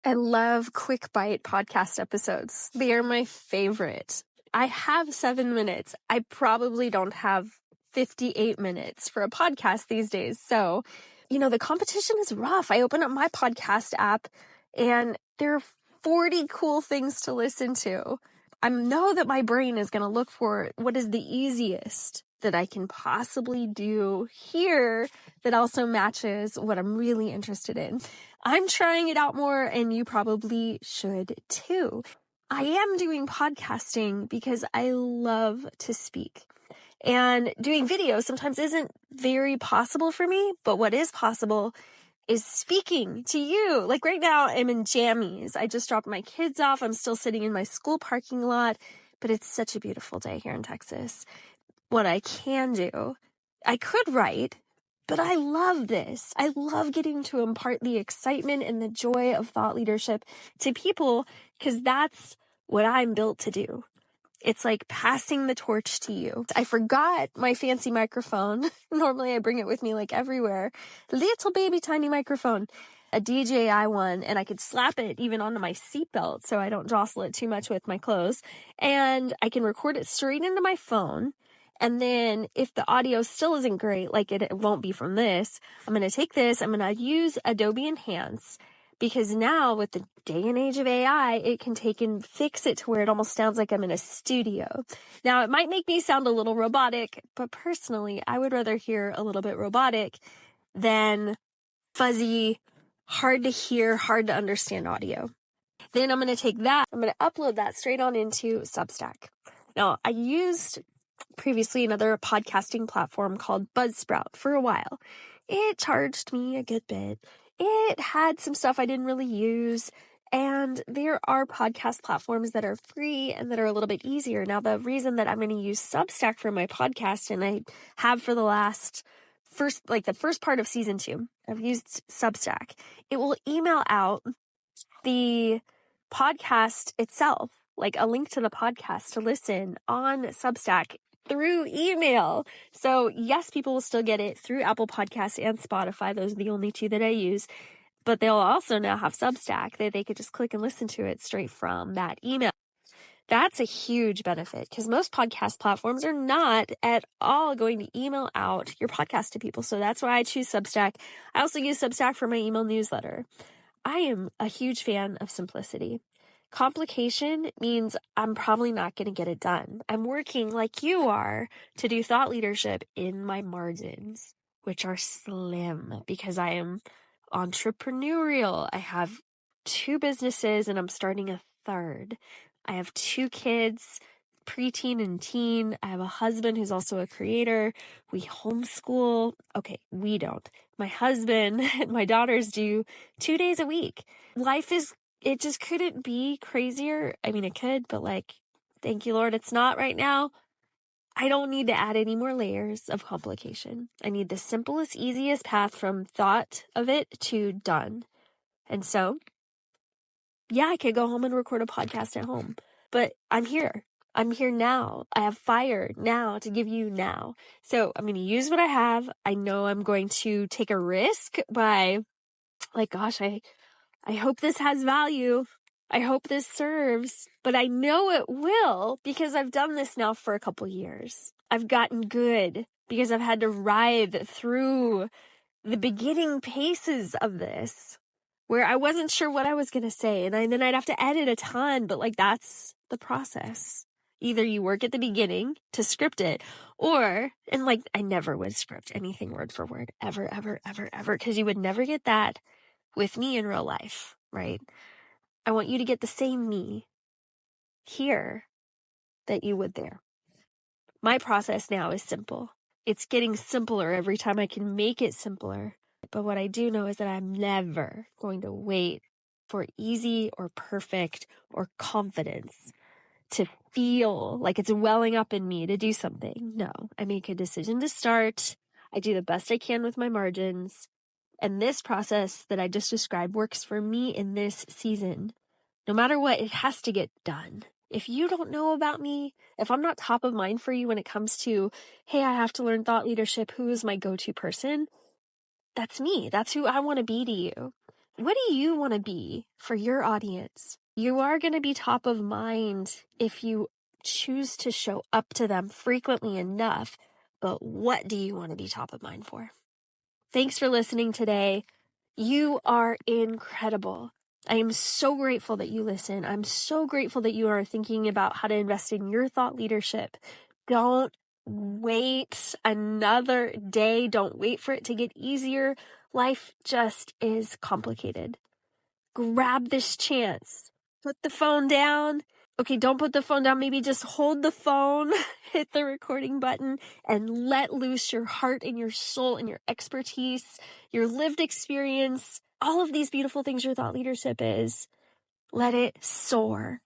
I love quick bite podcast episodes. They are my favorite. I have 7 minutes. I probably don't have 58 minutes for a podcast these days. So, the competition is rough. I open up my podcast app and there are 40 cool things to listen to. I know that my brain is going to look for what is the easiest that I can possibly do here that also matches what I'm really interested in. I'm trying it out more, and you probably should too. I am doing podcasting because I love to speak. And doing video sometimes isn't very possible for me, but what is possible is speaking to you. Like right now, I'm in jammies. I just dropped my kids off. I'm still sitting in my school parking lot, but it's such a beautiful day here in Texas. What I can do, I could write, but I love this. I love getting to impart the excitement and the joy of thought leadership to people because that's what I'm built to do. It's like passing the torch to you. I forgot my fancy microphone. Normally I bring it with me like everywhere. Little baby tiny microphone, a DJI one, and I could slap it even onto my seatbelt so I don't jostle it too much with my clothes. And I can record it straight into my phone. And then if the audio still isn't great, like it won't be from this, I'm going to take this, I'm going to use Adobe Enhance, because now with the day and age of AI, it can take and fix it to where it almost sounds like I'm in a studio. Now, it might make me sound a little robotic, but personally, I would rather hear a little bit robotic than fuzzy, hard to hear, hard to understand audio. Then I'm going to take that, I'm going to upload that straight on into Substack. Now, I used previously another podcasting platform called Buzzsprout for a while. It charged me a good bit. It had some stuff I didn't really use. And there are podcast platforms that are free and that are a little bit easier. Now, the reason that I'm going to use Substack for my podcast, and I have for the first part of season 2, I've used Substack. It will email out the podcast itself, like a link to the podcast to listen on Substack through email. So yes, people will still get it through Apple Podcasts and Spotify. Those are the only 2 that I use. But they'll also now have Substack that they could just click and listen to it straight from that email. That's a huge benefit because most podcast platforms are not at all going to email out your podcast to people. So that's why I choose Substack. I also use Substack for my email newsletter. I am a huge fan of simplicity. Complication means I'm probably not going to get it done. I'm working like you are to do thought leadership in my margins, which are slim because I am entrepreneurial. I have 2 businesses and I'm starting a 3rd. I have 2 kids, preteen and teen. I have a husband who's also a creator. We homeschool. Okay, we don't. My husband and my daughters do 2 days a week. It just couldn't be crazier. I mean, it could, but thank you, Lord, it's not right now. I don't need to add any more layers of complication. I need the simplest, easiest path from thought of it to done. And so, yeah, I could go home and record a podcast at home, but I'm here. I'm here now. I have fire now to give you now. So I'm going to use what I have. I know I'm going to take a risk by I hope this has value. I hope this serves, but I know it will because I've done this now for a couple years. I've gotten good because I've had to ride through the beginning paces of this where I wasn't sure what I was going to say. And then I'd have to edit a ton, but that's the process. Either you work at the beginning to script it and I never would script anything word for word ever, ever, ever, ever, because you would never get that with me in real life, right? I want you to get the same me here that you would there. My process now is simple. It's getting simpler every time I can make it simpler. But what I do know is that I'm never going to wait for easy or perfect or confidence to feel like it's welling up in me to do something. No, I make a decision to start. I do the best I can with my margins. And this process that I just described works for me in this season. No matter what, it has to get done. If you don't know about me, if I'm not top of mind for you when it comes to, hey, I have to learn thought leadership, who is my go-to person? That's me. That's who I want to be to you. what do you want to be for your audience? You are going to be top of mind if you choose to show up to them frequently enough. But what do you want to be top of mind for? Thanks for listening today. You are incredible. I am so grateful that you listen. I'm so grateful that you are thinking about how to invest in your thought leadership. Don't wait another day. Don't wait for it to get easier. Life just is complicated. Grab this chance. Put the phone down. Okay, don't put the phone down. Maybe just hold the phone, hit the recording button, and let loose your heart and your soul and your expertise, your lived experience, all of these beautiful things your thought leadership is. Let it soar.